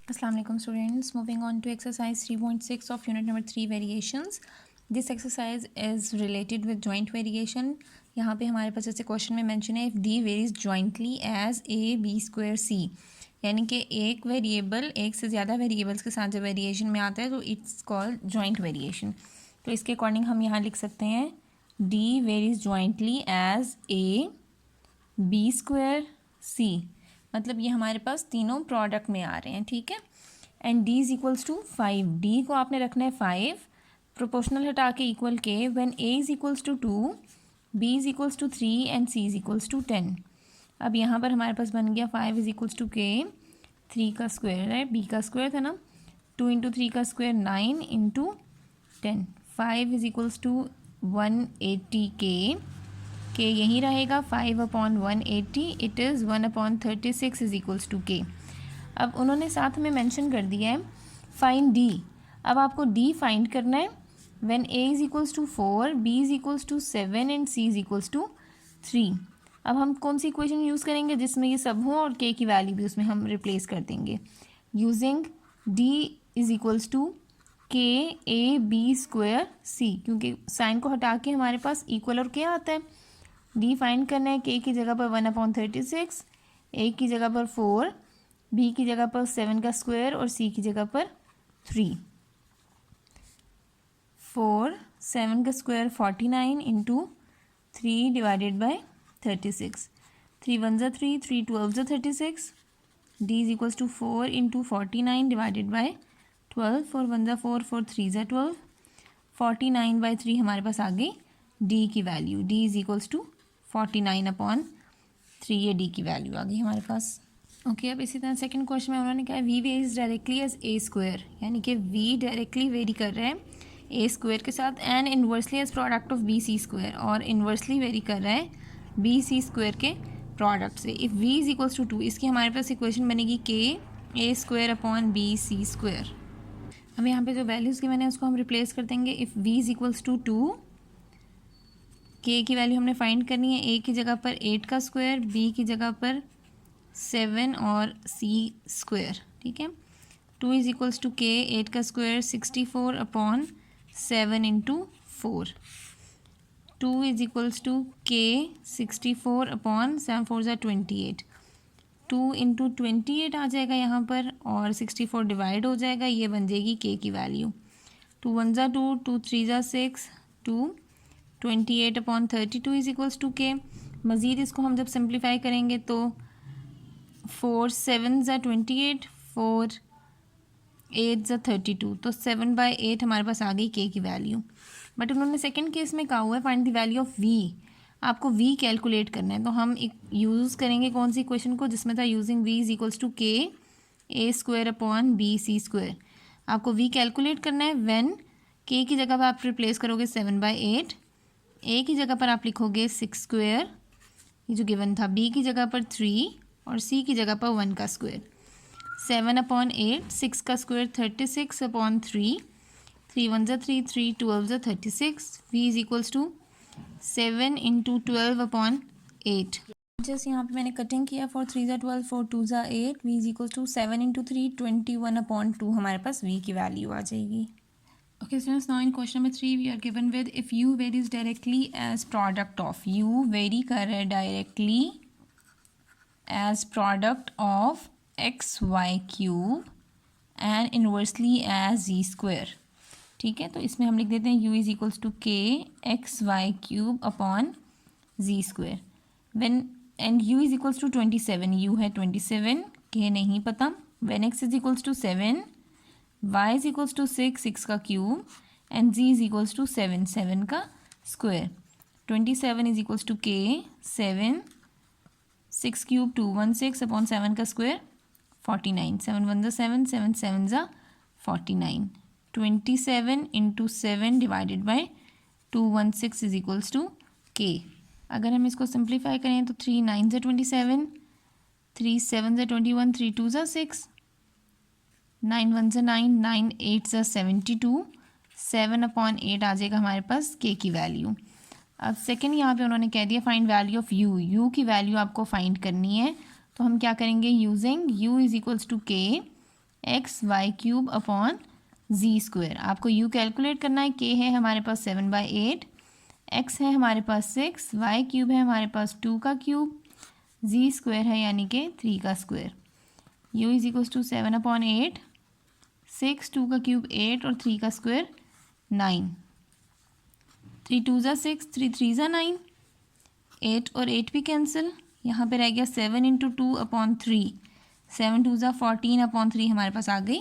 Assalamu alaikum students, moving on to exercise 3.6 of unit number 3 variations. This exercise is related with joint variation. यहाँ पे हमारे पास जैसे question में mention है, if d varies jointly as a b square c, यानी कि एक variable एक से ज़्यादा वेरिएबल्स के साथ जब वेरिएशन में आता है तो इट्स कॉल्ड जॉइंट वेरिएशन. तो इसके अकॉर्डिंग हम यहाँ लिख सकते हैं d varies jointly as a b square c, मतलब ये हमारे पास तीनों प्रोडक्ट में आ रहे हैं. ठीक है. And d is equals to 5. d को आपने रखना है 5, प्रोपोर्शनल हटा के इक्वल के, when a is equals to 2, b is equals to 3 and c is equals to 10. अब यहाँ पर हमारे पास बन गया 5 इज इक्वल्स टू के, 3 का स्क्वायर है, b का स्क्वायर था ना, 2 इंटू 3 का square 9 into 10. 5 is equals to 180 k यही रहेगा 5/180, it is 1/36 is equals to k. अब उन्होंने साथ में मेंशन कर दिया है फाइंड डी. अब आपको डी फाइंड करना है when a is equals to 4, b is equals to 7 and c is equals to 3. अब हम कौन सी इक्वेशन यूज़ करेंगे जिसमें ये सब हो और के की वैल्यू भी उसमें हम रिप्लेस कर देंगे using d is equals to k a B square सी, क्योंकि साइन को हटा के हमारे पास इक्वल और क्या आता है. डी फाइंड करना है के की जगह पर 1/36, ए की जगह पर 4, बी की जगह पर 7 का स्क्वायर और सी की जगह पर 3. 4 7 का स्क्वायर 49 इंटू 3 डिवाइडेड बाई 36. 3 1 ज़ा 3, 3 12 ज़ा 36. D is equals to 4 into 49 divided by 12. 4 1 ज़ा 4, 4 3 ज़ा 12. 49/3 हमारे पास आ गई डी की value. D is equals to 49/3, ये डी की वैल्यू आ गई हमारे पास. ओके. अब इसी तरह सेकंड क्वेश्चन में उन्होंने कहा v varies directly as a square, यानी कि वी डायरेक्टली वेरी कर रहे हैं ए स्क्वायर के साथ, and inversely as product of B C square, और इन्वर्सली वेरी कर रहा है बी सी स्क्वायर के प्रोडक्ट से. If we is equals to 2, इसकी हमारे पास इक्वेशन बनेगी k A square upon B C square. अब यहाँ पे जो वैल्यूज़ की मैंने उसको हम रिप्लेस कर देंगे. If we is equals to 2, k की वैल्यू हमने फाइंड करनी है. ए की जगह पर 8 का स्क्वायर, बी की जगह पर 7 और सी स्क्वायर. ठीक है. 2 इज इक्वल्स टू के 8 का square 64/7 into 4. 2 is equals to k 64/7 4 ज़ा 28. 2 इंटू 28 आ जाएगा यहाँ पर और 64 डिवाइड हो जाएगा, ये बन जाएगी के की वैल्यू. 2 1 ज़ा 2, 2 3 ज़ा 6, 2 28/32 इज इक्वल्स टू के. मज़ीद इसको हम जब सिंप्लीफाई करेंगे तो 4 7 ज़ा 28, 4 8 ज़ा 32, तो 7/8 हमारे पास आ गई के की वैल्यू. बट उन्होंने सेकंड केस में कहा हुआ है find the value of v. आपको वी कैलकुलेट करना है, तो हम एक यूज़ करेंगे कौन सी इक्वेशन को जिसमें था using V is equals to k A square upon B C square. आपको वी कैलकुलेट करना है व्हेन के की जगह पर आप रिप्लेस करोगे 7/8, ए की जगह पर आप लिखोगे 6 स्क्वायर, ये जो गिवन था, बी की जगह पर 3 और सी की जगह पर 1 का स्क्वायर. 7/8, 6 का स्क्वायर 36/3, 3 1 ज़ा 3, 3 12 ज़ा 36. V is equals to 7 into 12/8. Just यहाँ पे मैंने कटिंग किया. 4 3 ज़ा 12, 4 2 ज़ा 8. V is equals to 7 into 3, 21/2 हमारे पास वी की वैल्यू आ जाएगी. Okay, students, now in question number 3 we are given with if u varies directly as product of, u vary कर रहा है directly as product of x y cube and inversely as z square. ठीक है. तो इसमें हम लिख देते हैं u is equals to k x y cube upon z square. When and u is equals to 27, u है 27, k नहीं पता. When x is equals to 7, y is equals to 6, 6 का cube, and z is equals to 7, 7 का square. 27 is equals to के 7, 6 cube 216 upon 7 का square 49. 7 1 ज़ा 7, 7 7 ज़ा 49. 27 into 7 divided by 216 is equals to k. अगर हम इसको सिंप्लीफाई करें तो 3 9 ज़ा 27, 3 7 ज़ा 21, 3 2 ज़ा 6, 9 1 ज़ा 9, 9 8 ज़ा 72, 7/8 आ जाएगा हमारे पास के की वैल्यू. अब सेकंड यहाँ पे उन्होंने कह दिया find value of u. U की वैल्यू आपको फाइंड करनी है, तो हम क्या करेंगे using u is equals to k x y cube upon z square. आपको यू कैलकुलेट करना है। के है हमारे पास 7/8, एक्स है हमारे पास 6, वाई क्यूब है हमारे पास 2 का क्यूब, जी स्क्वायर है यानी कि 3 का square. U is equals to 7/8, 6, 2 का क्यूब 8 और 3 का स्क्वायर 9। 3 2 ज़ा 6, 3 3 ज़ा 9, 8 और 8 भी कैंसिल। यहाँ पे रह गया 7/2/3, 7 2 ज़ा 14/3 हमारे पास आ गई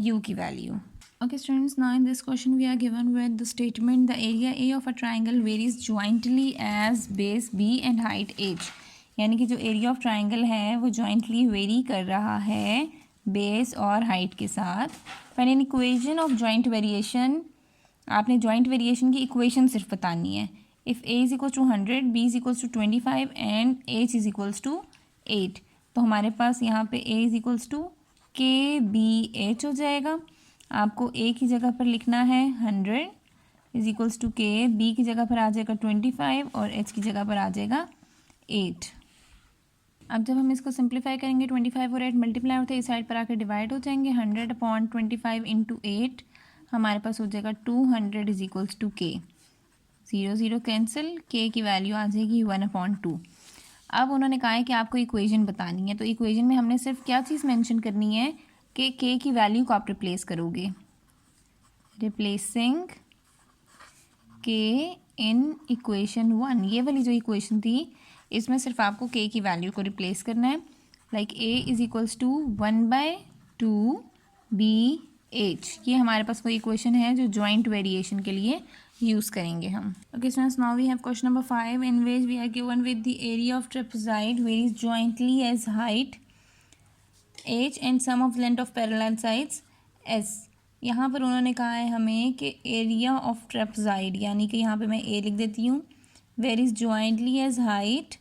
u की value. Okay students, now in this question we are given with the statement the area A of a triangle varies jointly as base B and height h। यानी कि जो एरिया ऑफ ट्राइंगल है वो jointly very कर रहा है base और height के साथ। Find an equation of joint variation. आपने जॉइंट वेरिएशन की इक्वेशन सिर्फ बतानी है। If a is equals to 100, b is equals to 25 and h is equals to 8, तो हमारे पास यहाँ पे a is equals to KBH हो जाएगा। आपको a की जगह पर लिखना है 100 is equals to k, b की जगह पर आ जाएगा 25 और h की जगह पर आ जाएगा 8। अब जब हम इसको सिंप्लीफाई करेंगे 25 और 8 मल्टीप्लाई होते हैं इस साइड पर आकर डिवाइड हो जाएंगे। 100/25 इंटू 8 हमारे पास हो जाएगा 200 is equals to k। 0 0 cancel, k की वैल्यू आ जाएगी 1/2। अब उन्होंने कहा है कि आपको इक्वेशन बतानी है, तो इक्वेशन में हमने सिर्फ क्या चीज़ मेंशन करनी है कि k की वैल्यू को आप रिप्लेस करोगे। रिप्लेसिंग k इन इक्वेशन 1, ये वाली जो इक्वेशन थी इसमें सिर्फ आपको k की वैल्यू को रिप्लेस करना है। Like a is equals to 1/2 BH, ये हमारे पास कोई इक्वेशन है जो जॉइंट वेरिएशन के लिए यूज़ करेंगे हम। Okay students, now we have question number 5 in which we are given with the area of trapezoid varies jointly as height h and sum of length of parallel sides s। यहाँ पर उन्होंने कहा है हमें कि area of trapezoid, यानी कि यहाँ पे मैं a लिख देती हूँ, varies jointly as height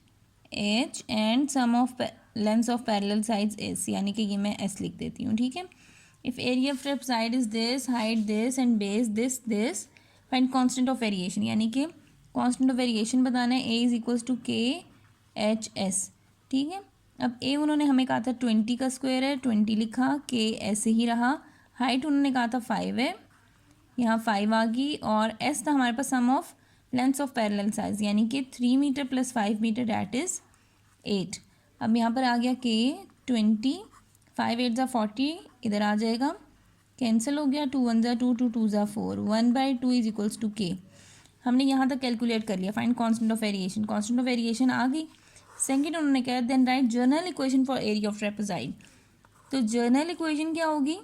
h and sum of length of parallel sides s, यानी कि ये मैं s लिख देती हूँ। ठीक है। If area of trapezoid is this, height this and base this, find constant of variation, यानी कि कांस्टेंट ऑफ वेरिएशन बताना है। a is equals to KHS। ठीक है। अब a उन्होंने हमें कहा था 20 का स्क्वायर है, 20 लिखा, k ऐसे ही रहा। हाइट उन्होंने कहा था 5 है, यहाँ 5 आ गई, और s था हमारे पास sum of lengths of parallel साइज, यानी कि 3 metre plus 5 metre that is 8। अब यहाँ पर आ गया k 20, 5 8 ज़ा 40 इधर आ जाएगा, कैंसिल हो गया, 2 1 ज़ा 2, 2 2 ज़ा 4, 1/2 इज इक्वल्स टू k। हमने यहाँ तक कैलकुलेट कर लिया। Find constant of variation, constant of variation आ गई। सेकंड उन्होंने कहा then write general equation for area of trapezoid. तो जर्नल इक्वेशन क्या होगी?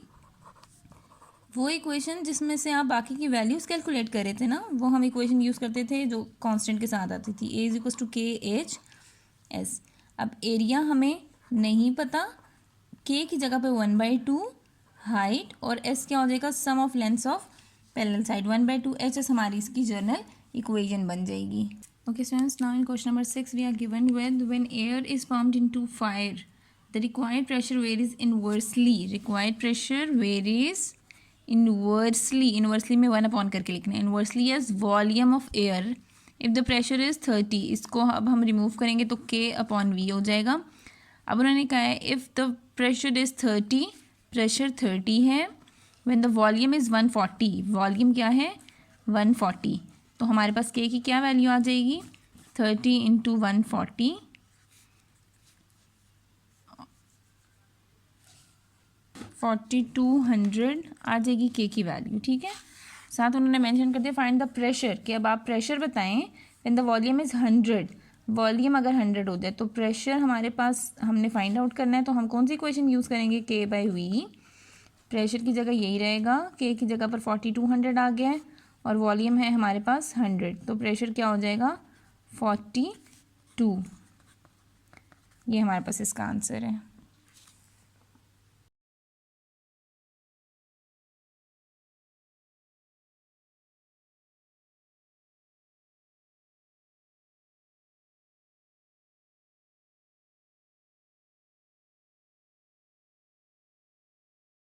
वो इक्वेशन जिसमें से आप बाकी की वैल्यूज़ कैलकुलेट कर रहे थे ना, वो हम इक्वेशन यूज़ करते थे जो कांस्टेंट के साथ आती थी। a is equals to KHS। अब एरिया हमें नहीं पता, k की जगह पे 1/2 हाइट और s क्या हो जाएगा, sum of lengths of parallel side, 1/2 HS हमारी इसकी जर्नल इक्वेशन बन जाएगी। Okay students, now in question number 6 we are given with when air is pumped into fire the required pressure varies inversely। required pressure varies inversely में 1 करके लिखना है, inversely as volume of air if the pressure is 30। इसको अब हम remove करेंगे तो K/V हो जाएगा। अब उन्होंने कहा है if the pressure is 30, pressure 30 है, when the volume is 140, volume क्या है 140, तो हमारे पास k की क्या वैल्यू आ जाएगी, 30 इंटू 140, 4200 आ जाएगी k की वैल्यू। ठीक है। साथ उन्होंने मेंशन कर दिया फाइंड द प्रेशर, कि अब आप प्रेशर बताएं when the volume is 100। Volume अगर 100 हो जाए तो प्रेशर हमारे पास हमने फाइंड आउट करना है, तो हम कौन सी इक्वेशन यूज़ करेंगे, K/V। प्रेशर की जगह यही रहेगा, k की जगह पर 4200 आ गया है और वॉल्यूम है हमारे पास 100, तो प्रेशर क्या हो जाएगा 42। ये हमारे पास इसका आंसर है।